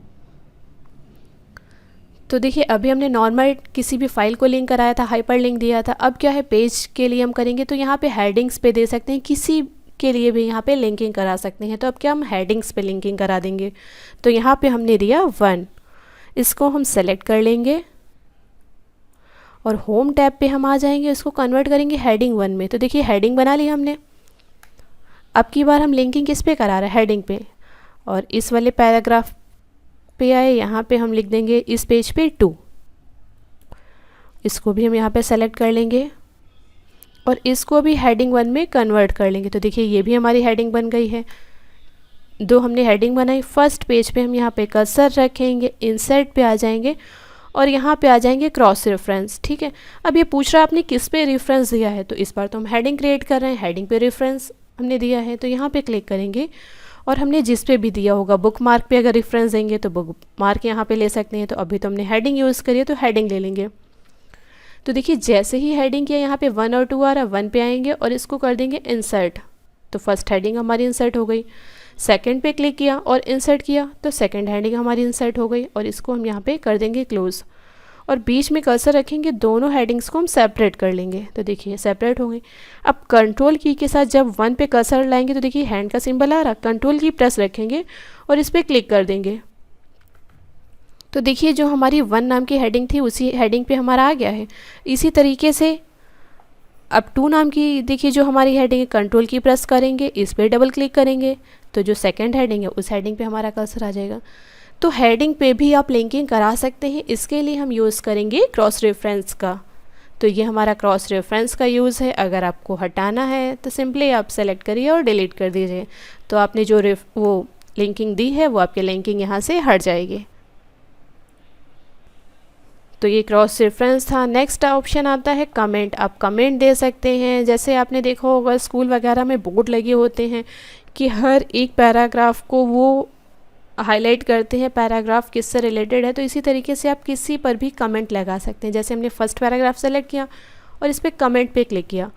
तो देखिए अभी हमने नॉर्मल किसी भी फाइल को लिंक कराया था, हाइपर लिंक दिया था। अब क्या है, पेज के लिए हम करेंगे तो यहाँ पे हेडिंग्स पे दे सकते हैं, किसी के लिए भी यहाँ पे लिंकिंग करा सकते हैं। तो अब क्या हम हेडिंग्स पे लिंकिंग करा देंगे। तो यहाँ पे हमने दिया 1, इसको हम सेलेक्ट कर लेंगे और होम टैब पे हम आ जाएंगे, इसको कन्वर्ट करेंगे हेडिंग 1 में। तो देखिए हेडिंग बना ली हमने। अब की बार हम लिंकिंग किस पे करा रहे हैं, हेडिंग पे। और इस वाले पैराग्राफ पे आए, यहाँ पे हम लिख देंगे इस पेज पे 2, इसको भी हम यहाँ पे सेलेक्ट कर लेंगे और इसको भी हेडिंग 1 में कन्वर्ट कर लेंगे। तो देखिए ये भी हमारी हेडिंग बन गई है। 2 हमने हेडिंग बनाई। फर्स्ट पेज पे हम यहाँ पे कर्सर रखेंगे, इंसर्ट पे आ जाएंगे और यहाँ पे आ जाएंगे क्रॉस रेफरेंस, ठीक है। अब ये पूछ रहा है आपने किस पे रेफरेंस दिया है, तो इस बार तो हम हेडिंग क्रिएट कर रहे हैं, हेडिंग पे रेफरेंस हमने दिया है। तो यहाँ पे क्लिक करेंगे और हमने जिस पे भी दिया होगा, बुक मार्क पे अगर रेफरेंस देंगे तो बुक मार्क यहाँ पे ले सकते हैं। तो अभी तो हमने हेडिंग यूज़ करी है तो हेडिंग ले लेंगे। तो देखिए जैसे ही हेडिंग किया यहाँ पे 1 और 2 आ रहा है, 1 पे आएंगे और इसको कर देंगे इंसर्ट। तो फर्स्ट हेडिंग हमारी इंसर्ट हो गई। सेकंड पे क्लिक किया और इंसर्ट किया तो सेकंड हेडिंग हमारी इंसर्ट हो गई और इसको हम यहाँ पे कर देंगे क्लोज़ और बीच में कर्सर रखेंगे, दोनों हेडिंग्स को हम सेपरेट कर लेंगे। तो देखिए सेपरेट हो गई। अब कंट्रोल की के साथ जब 1 पे कर्सर लाएंगे तो देखिए हैंड का सिंबल आ रहा, कंट्रोल की प्रेस रखेंगे और इस पर क्लिक कर देंगे। तो देखिए जो हमारी 1 नाम की हेडिंग थी उसी हेडिंग पे हमारा आ गया है। इसी तरीके से अब 2 नाम की देखिए जो हमारी हेडिंग है, कंट्रोल की प्रेस करेंगे, इस पर डबल क्लिक करेंगे तो जो सेकेंड हेडिंग है उस हेडिंग पे हमारा कर्सर आ जाएगा। तो हेडिंग पे भी आप लिंकिंग करा सकते हैं। इसके लिए हम यूज़ करेंगे क्रॉस रेफरेंस का। तो ये हमारा क्रॉस रेफरेंस का यूज़ है। अगर आपको हटाना है तो सिंपली आप सेलेक्ट करिए और डिलीट कर दीजिए। तो आपने जो वो लिंकिंग दी है वो आपकी लिंकिंग यहाँ से हट जाएगी। तो ये क्रॉस रेफरेंस था। नेक्स्ट ऑप्शन आता है कमेंट। आप कमेंट दे सकते हैं। जैसे आपने देखा होगा स्कूल वगैरह में बोर्ड लगे होते हैं कि हर एक पैराग्राफ को वो हाईलाइट करते हैं पैराग्राफ किससे रिलेटेड है। तो इसी तरीके से आप किसी पर भी कमेंट लगा सकते हैं। जैसे हमने फर्स्ट पैराग्राफ सेलेक्ट किया और इस पर कमेंट पे क्लिक किया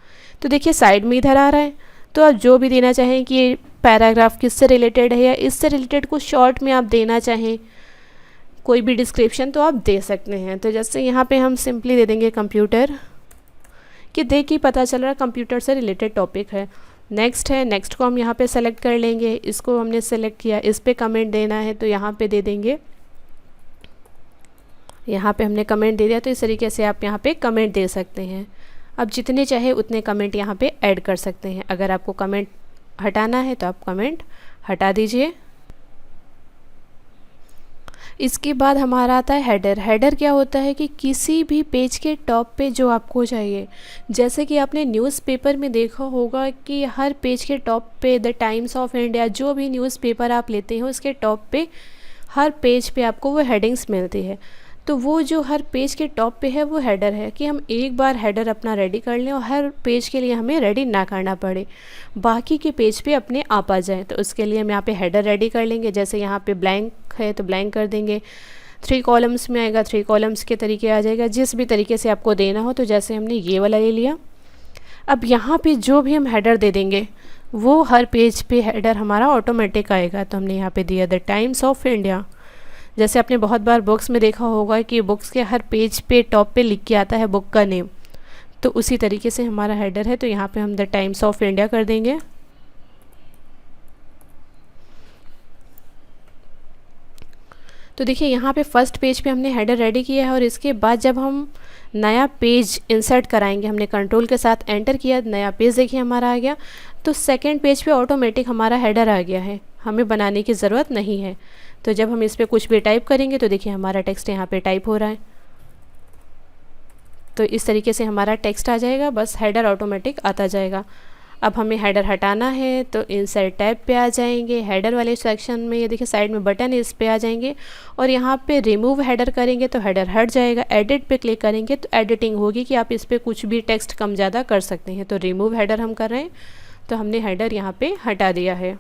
तो देखिए साइड में इधर आ रहा है। तो आप जो भी देना चाहें कि ये पैराग्राफ किससे रिलेटेड है या इससे रिलेटेड कुछ शॉर्ट में आप देना चाहें कोई भी डिस्क्रिप्शन तो आप दे सकते हैं। तो जैसे यहाँ पे हम सिंपली दे देंगे कंप्यूटर, कि देख के पता चल रहा है कंप्यूटर से रिलेटेड टॉपिक है। नेक्स्ट है, नेक्स्ट को हम यहाँ पे सेलेक्ट कर लेंगे। इसको हमने सेलेक्ट किया, इस पे कमेंट देना है तो यहाँ पे दे देंगे। यहाँ पे हमने कमेंट दे दिया। तो इस तरीके से आप यहाँ पे कमेंट दे सकते हैं। अब जितने चाहे उतने कमेंट यहाँ पे ऐड कर सकते हैं। अगर आपको कमेंट हटाना है तो आप कमेंट हटा दीजिए। इसके बाद हमारा आता है हेडर। हेडर क्या होता है कि किसी भी पेज के टॉप पे जो आपको चाहिए, जैसे कि आपने न्यूज़पेपर में देखा होगा कि हर पेज के टॉप पे द टाइम्स ऑफ इंडिया, जो भी न्यूज़पेपर आप लेते हैं उसके टॉप पे हर पेज पे आपको वो हेडिंग्स मिलती है। तो वो जो हर पेज के टॉप पे है वो हेडर है, कि हम एक बार हेडर अपना रेडी कर लें और हर पेज के लिए हमें रेडी ना करना पड़े, बाकी के पेज पे अपने आप आ जाए। तो उसके लिए हम यहाँ पे हेडर रेडी कर लेंगे। जैसे यहाँ पे ब्लैंक है तो ब्लैंक कर देंगे, 3 कॉलम्स में आएगा 3 कॉलम्स के तरीके आ जाएगा, जिस भी तरीके से आपको देना हो। तो जैसे हमने ये वाला ले लिया। अब यहाँ पे जो भी हम हेडर दे देंगे वो हर पेज पे हेडर हमारा ऑटोमेटिक आएगा। तो हमने यहाँ पे दिया द टाइम्स ऑफ इंडिया। जैसे आपने बहुत बार बुक्स में देखा होगा कि बुक्स के हर पेज पे टॉप पे लिख के आता है बुक का नेम, तो उसी तरीके से हमारा हेडर है। तो यहाँ पे हम द टाइम्स ऑफ इंडिया कर देंगे। तो तो देखिए यहाँ पे फर्स्ट पेज पे हमने हेडर रेडी किया है और इसके बाद जब हम नया पेज इंसर्ट कराएंगे, हमने कंट्रोल के साथ एंटर किया, नया पेज देखिए हमारा आ गया। तो सेकंड पेज पे ऑटोमेटिक हमारा हेडर आ गया है, हमें बनाने की ज़रूरत नहीं है। तो जब हम इस पर कुछ भी टाइप करेंगे तो देखिए हमारा टेक्स्ट यहाँ पे टाइप हो रहा है। तो इस तरीके से हमारा टेक्स्ट आ जाएगा, बस हेडर ऑटोमेटिक आता जाएगा। अब हमें हेडर हटाना है तो इंसर्ट टैब पे आ जाएंगे, हेडर वाले सेक्शन में ये देखिए साइड में बटन है, इस पे आ जाएंगे और यहाँ पे रिमूव हेडर करेंगे तो हेडर हट जाएगा। एडिट पे क्लिक करेंगे तो एडिटिंग होगी कि आप इस पर कुछ भी टेक्स्ट कम ज़्यादा कर सकते हैं। तो रिमूव हेडर हम कर रहे हैं, तो हमने हेडर यहाँ पे हटा दिया है।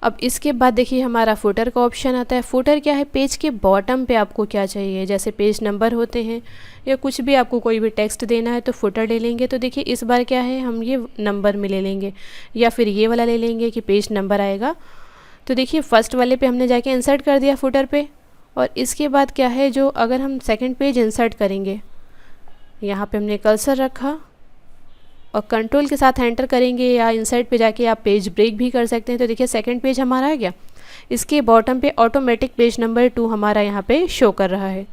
अब इसके बाद देखिए हमारा फुटर का ऑप्शन आता है। फुटर क्या है, पेज के बॉटम पे आपको क्या चाहिए, जैसे पेज नंबर होते हैं या कुछ भी आपको कोई भी टेक्स्ट देना है तो फुटर ले लेंगे। तो देखिए इस बार क्या है, हम ये नंबर में ले लेंगे या फिर ये वाला ले लेंगे कि पेज नंबर आएगा। तो देखिए फर्स्ट वाले पे हमने जाके इंसर्ट कर दिया फुटर पे। और इसके बाद क्या है, जो अगर हम सेकेंड पेज इंसर्ट करेंगे, यहाँ पर हमने कर्सर रखा और कंट्रोल के साथ एंटर करेंगे या इंसर्ट पे जाके आप पेज ब्रेक भी कर सकते हैं। तो देखिए सेकंड पेज हमारा आ गया, इसके बॉटम पे ऑटोमेटिक पेज नंबर 2 हमारा यहाँ पे शो कर रहा है।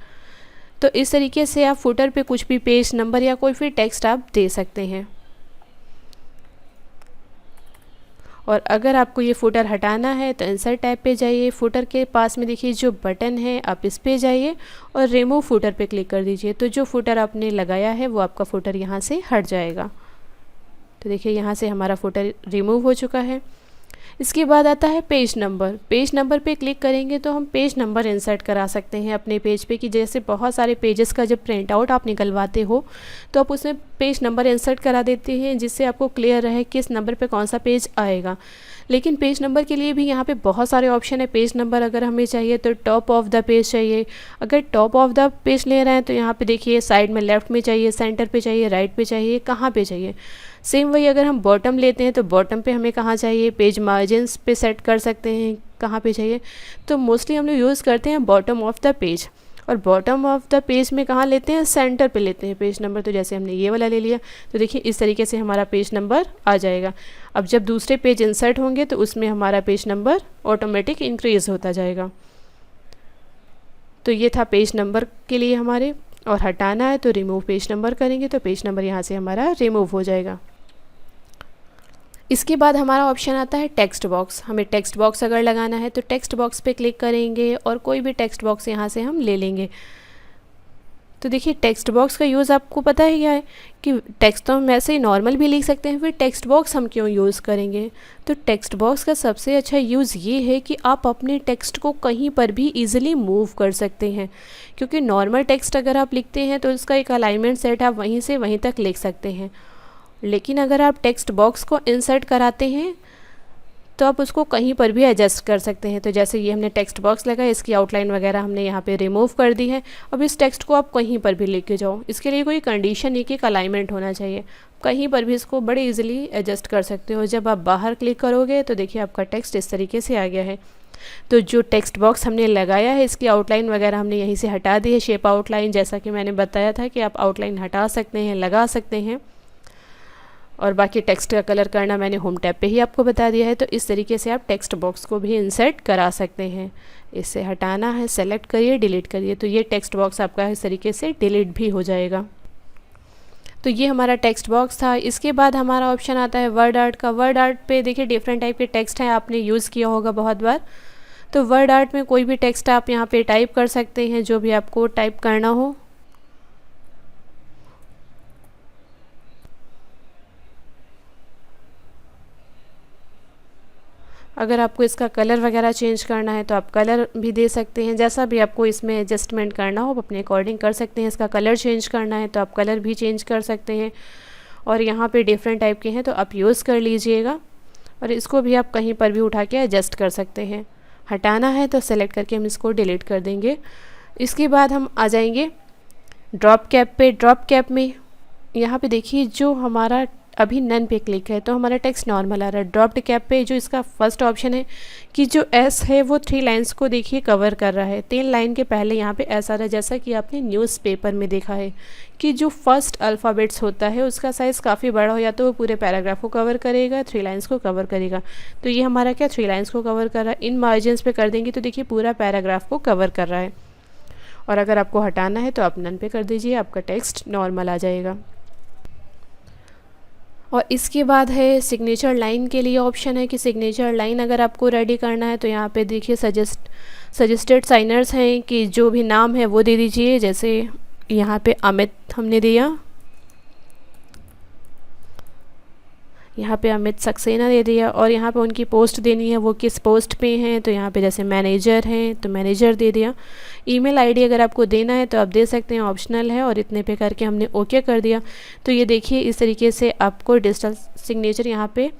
तो इस तरीके से आप फुटर पे कुछ भी पेज नंबर या कोई भी टेक्स्ट आप दे सकते हैं। और अगर आपको ये फुटर हटाना है तो इंसर्ट टैब पे जाइए, फुटर के पास में देखिए जो बटन है आप इस पे जाइए और रिमूव फुटर पे क्लिक कर दीजिए। तो जो फुटर आपने लगाया है वो आपका फुटर यहाँ से हट जाएगा। तो देखिए यहाँ से हमारा फुटर रिमूव हो चुका है। इसके बाद आता है पेज नंबर। पेज नंबर पे क्लिक करेंगे तो हम पेज नंबर इंसर्ट करा सकते हैं अपने पेज पे, कि जैसे बहुत सारे पेजेस का जब प्रिंट आउट आप निकलवाते हो तो आप उसमें पेज नंबर इंसर्ट करा देते हैं, जिससे आपको क्लियर रहे किस नंबर पे कौन सा पेज आएगा। लेकिन पेज नंबर के लिए भी यहाँ पे बहुत सारे ऑप्शन है। पेज नंबर अगर हमें चाहिए तो टॉप ऑफ द पेज चाहिए। अगर टॉप ऑफ द पेज ले रहे हैं तो यहाँ पे देखिए साइड में लेफ़्ट में चाहिए, सेंटर पे चाहिए, राइट पे चाहिए, कहाँ पे चाहिए। सेम वही अगर हम बॉटम लेते हैं तो बॉटम पे हमें कहाँ चाहिए, पेज मार्जिन्स पे सेट कर सकते हैं कहाँ पे चाहिए। तो मोस्टली हम लोग यूज़ करते हैं बॉटम ऑफ द पेज। और बॉटम ऑफ द पेज में कहाँ लेते हैं, सेंटर पे लेते हैं पेज नंबर। तो जैसे हमने ये वाला ले लिया तो देखिए इस तरीके से हमारा पेज नंबर आ जाएगा। अब जब दूसरे पेज इंसर्ट होंगे तो उसमें हमारा पेज नंबर ऑटोमेटिक इंक्रीज़ होता जाएगा। तो ये था पेज नंबर के लिए हमारे। और हटाना है तो रिमूव पेज नंबर करेंगे तो पेज नंबर यहाँ से हमारा रिमूव हो जाएगा। इसके बाद हमारा ऑप्शन आता है टेक्स्ट बॉक्स। हमें टेक्स्ट बॉक्स अगर लगाना है तो टेक्स्ट बॉक्स पे क्लिक करेंगे और कोई भी टेक्स्ट बॉक्स यहाँ से हम ले लेंगे। तो देखिए टेक्स्ट बॉक्स का यूज़ आपको पता है क्या है, कि टेक्स्ट तो हम ऐसे ही नॉर्मल भी लिख सकते हैं, फिर टेक्स्ट बॉक्स हम क्यों यूज़ करेंगे। तो टेक्स्ट बॉक्स का सबसे अच्छा यूज़ ये है कि आप अपने टेक्स्ट को कहीं पर भी ईजिली मूव कर सकते हैं। क्योंकि नॉर्मल टेक्स्ट अगर आप लिखते हैं तो उसका एक अलाइनमेंट सेट आप वहीं से वहीं तक लिख सकते हैं। लेकिन अगर आप टेक्स्ट बॉक्स को इंसर्ट कराते हैं तो आप उसको कहीं पर भी एडजस्ट कर सकते हैं। तो जैसे ये हमने टेक्स्ट बॉक्स लगाया, इसकी आउटलाइन वगैरह हमने यहाँ पे रिमूव कर दी है। अब इस टेक्स्ट को आप कहीं पर भी लेके जाओ, इसके लिए कोई कंडीशन एक एक अलाइनमेंट होना चाहिए, कहीं पर भी इसको बड़े इजीली एडजस्ट कर सकते हो। जब आप बाहर क्लिक करोगे तो देखिए आपका टेक्स्ट इस तरीके से आ गया है। तो जो टेक्स्ट बॉक्स हमने लगाया है इसकी आउटलाइन वगैरह हमने यहीं से हटा दी है, शेप आउटलाइन, जैसा कि मैंने बताया था कि आप आउटलाइन हटा सकते हैं, लगा सकते हैं। और बाकी टेक्स्ट का कलर करना मैंने होम टैब पे ही आपको बता दिया है। तो इस tरीके से आप टेक्स्ट बॉक्स को भी इंसर्ट करा सकते हैं। इसे हटाना है, सेलेक्ट करिए, डिलीट करिए, तो ये टेक्स्ट बॉक्स आपका इस तरीके से डिलीट भी हो जाएगा। तो ये हमारा टेक्स्ट बॉक्स था। इसके बाद हमारा ऑप्शन आता है वर्ड आर्ट का। वर्ड आर्ट पे देखिए डिफरेंट टाइप के टेक्स्ट हैं, आपने यूज़ किया होगा बहुत बार। तो वर्ड आर्ट में कोई भी टेक्स्ट आप यहाँ पे टाइप कर सकते हैं, जो भी आपको टाइप करना हो। अगर आपको इसका कलर वगैरह चेंज करना है तो आप कलर भी दे सकते हैं, जैसा भी आपको इसमें एडजस्टमेंट करना हो अपने अकॉर्डिंग कर सकते हैं। इसका कलर चेंज करना है तो आप कलर भी चेंज कर सकते हैं। और यहाँ पे डिफरेंट टाइप के हैं तो आप यूज़ कर लीजिएगा। और इसको भी आप कहीं पर भी उठा के एडजस्ट कर सकते हैं। हटाना है तो सेलेक्ट करके हम इसको डिलीट कर देंगे। इसके बाद हम आ जाएंगे ड्रॉप कैप पे। ड्रॉप कैप में यहाँ पे देखिए जो हमारा अभी नन पे क्लिक है तो हमारा टेक्स्ट नॉर्मल आ रहा है। ड्रॉप्ड कैप पे जो इसका फर्स्ट ऑप्शन है कि जो एस है वो 3 लाइन्स को देखिए कवर कर रहा है। 3 लाइन के पहले यहाँ पे एस आ रहा है, जैसा कि आपने न्यूज़पेपर में देखा है कि जो फर्स्ट अल्फ़ाबेट्स होता है उसका साइज़ काफ़ी बड़ा हो, या तो वो पूरे पैराग्राफ को कवर करेगा, 3 लाइन्स को कवर करेगा। तो ये हमारा क्या 3 लाइन्स को कवर कर रहा है। इन मार्जिन्स पे कर देंगे तो देखिए पूरा पैराग्राफ को कवर कर रहा है। और अगर आपको हटाना है तो आप नन पे कर दीजिए, आपका टेक्स्ट नॉर्मल आ जाएगा। और इसके बाद है सिग्नेचर लाइन के लिए ऑप्शन है कि सिग्नेचर लाइन अगर आपको रेडी करना है तो यहाँ पे देखिए सजेस्टेड साइनर्स हैं कि जो भी नाम है वो दे दीजिए। जैसे यहाँ पे अमित हमने दिया, यहाँ पे अमित सक्सेना दे दिया, और यहाँ पे उनकी पोस्ट देनी है वो किस पोस्ट पे हैं, तो यहाँ पे जैसे मैनेजर हैं तो मैनेजर दे दिया। ईमेल आईडी अगर आपको देना है तो आप दे सकते हैं, ऑप्शनल है, और इतने पे करके हमने ओके कर दिया। तो ये देखिए इस तरीके से आपको डिजिटल सिग्नेचर यहाँ पे,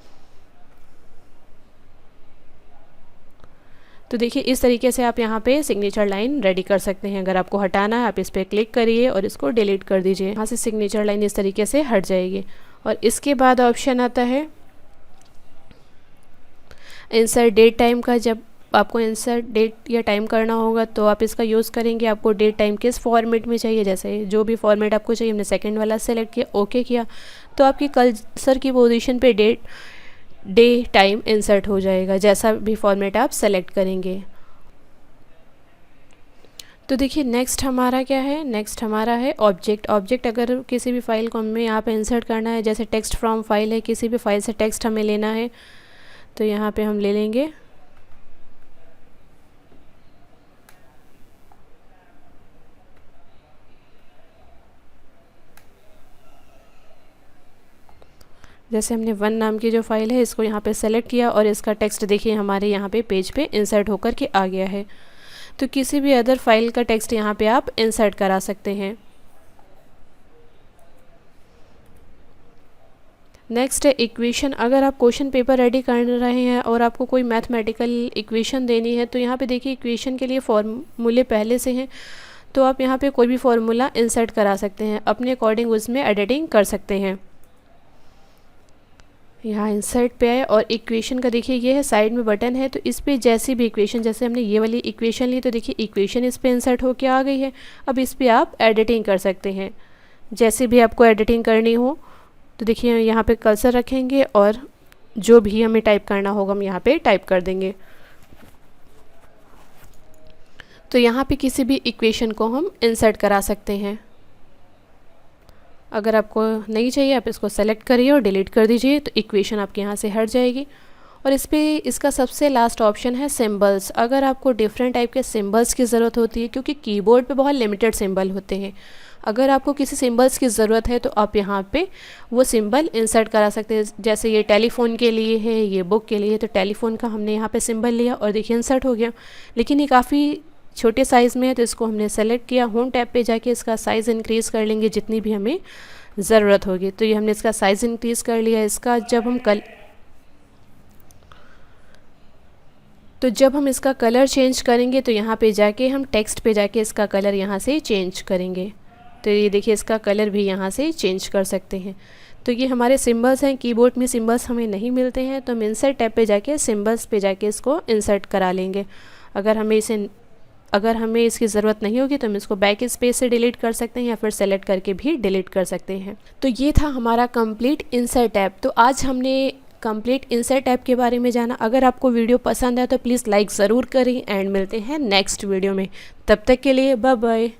तो देखिए इस तरीके से आप यहाँ पे सिग्नेचर लाइन रेडी कर सकते हैं। अगर आपको हटाना है आप इस पर क्लिक करिए और इसको डिलीट कर दीजिए, यहाँ से सिग्नेचर लाइन इस तरीके से हट जाएगी। और इसके बाद ऑप्शन आता है इंसर्ट डेट टाइम का। जब आपको इंसर्ट डेट या टाइम करना होगा तो आप इसका यूज़ करेंगे। आपको डेट टाइम किस फॉर्मेट में चाहिए, जैसे जो भी फॉर्मेट आपको चाहिए, हमने सेकंड वाला सेलेक्ट किया, ओके किया, तो आपकी कर्सर की पोजीशन पे डे टाइम इंसर्ट हो जाएगा, जैसा भी फॉर्मेट आप सेलेक्ट करेंगे। तो देखिए नेक्स्ट हमारा क्या है, नेक्स्ट हमारा है ऑब्जेक्ट। ऑब्जेक्ट अगर किसी भी फाइल को हमें यहाँ पे इंसर्ट करना है, जैसे टेक्स्ट फ्रॉम फाइल है, किसी भी फाइल से टेक्स्ट हमें लेना है तो यहाँ पे हम ले लेंगे जैसे हमने 1 नाम की जो फाइल है इसको यहाँ पे सेलेक्ट किया और इसका टेक्स्ट देखिए हमारे यहाँ पे पेज पे इंसर्ट होकर के आ गया है। तो किसी भी अदर फाइल का टेक्स्ट यहाँ पे आप इंसर्ट करा सकते हैं। नेक्स्ट है इक्वेशन। अगर आप क्वेश्चन पेपर रेडी कर रहे हैं और आपको कोई मैथमेटिकल इक्वेशन देनी है तो यहाँ पे देखिए इक्वेशन के लिए फॉर्मूले पहले से हैं, तो आप यहाँ पे कोई भी फॉर्मूला इंसर्ट करा सकते हैं, अपने अकॉर्डिंग उसमें एडिटिंग कर सकते हैं। यहाँ इंसर्ट पे आए और इक्वेशन का देखिए ये है साइड में बटन है, तो इस पर जैसी भी इक्वेशन, जैसे हमने ये वाली इक्वेशन ली तो देखिए इक्वेशन इस पर इंसर्ट होके आ गई है। अब इस पर आप एडिटिंग कर सकते हैं, जैसे भी आपको एडिटिंग करनी हो। तो देखिए यहाँ पे कर्सर रखेंगे और जो भी हमें टाइप करना होगा हम यहाँ पे टाइप कर देंगे। तो यहाँ पे किसी भी इक्वेशन को हम इंसर्ट करा सकते हैं। अगर आपको नहीं चाहिए आप इसको सेलेक्ट करिए और डिलीट कर दीजिए, तो इक्वेशन आपके यहाँ से हट जाएगी। और इस पर इसका सबसे लास्ट ऑप्शन है सिंबल्स। अगर आपको डिफरेंट टाइप के सिंबल्स की ज़रूरत होती है, क्योंकि कीबोर्ड पे बहुत लिमिटेड सिंबल होते हैं, अगर आपको किसी सिंबल्स की ज़रूरत है तो आप यहाँ पे वो सिंबल इंसर्ट करा सकते हैं। जैसे ये टेलीफ़ोन के लिए है, ये बुक के लिए है, तो टेलीफ़ोन का हमने यहाँ पे सिंबल लिया और देखिए इंसर्ट हो गया। लेकिन ये काफ़ी छोटे साइज़ में है तो इसको हमने सेलेक्ट किया, होम टैब पे जाके इसका साइज़ इंक्रीज़ कर लेंगे जितनी भी हमें ज़रूरत होगी। तो ये हमने इसका साइज़ इंक्रीज़ कर लिया। इसका जब हम इसका कलर चेंज करेंगे तो यहाँ पे जाके हम टेक्स्ट पे जाके इसका कलर यहाँ से चेंज करेंगे। तो ये देखिए इसका कलर भी यहाँ से चेंज कर सकते हैं। तो ये हमारे सिंबल्स हैं। कीबोर्ड में सिंबल्स हमें नहीं मिलते हैं तो हम इंसर्ट टैब पे जाके सिंबल्स पे जाके इसको इंसर्ट करा लेंगे। अगर हमें इसकी ज़रूरत नहीं होगी तो हम इसको बैक स्पेस से डिलीट कर सकते हैं या फिर सेलेक्ट करके भी डिलीट कर सकते हैं। तो ये था हमारा कंप्लीट इंसर्ट टैब। तो आज हमने कंप्लीट इंसर्ट टैब के बारे में जाना। अगर आपको वीडियो पसंद आए तो प्लीज़ लाइक ज़रूर करें एंड मिलते हैं नेक्स्ट वीडियो में। तब तक के लिए बाय बाय।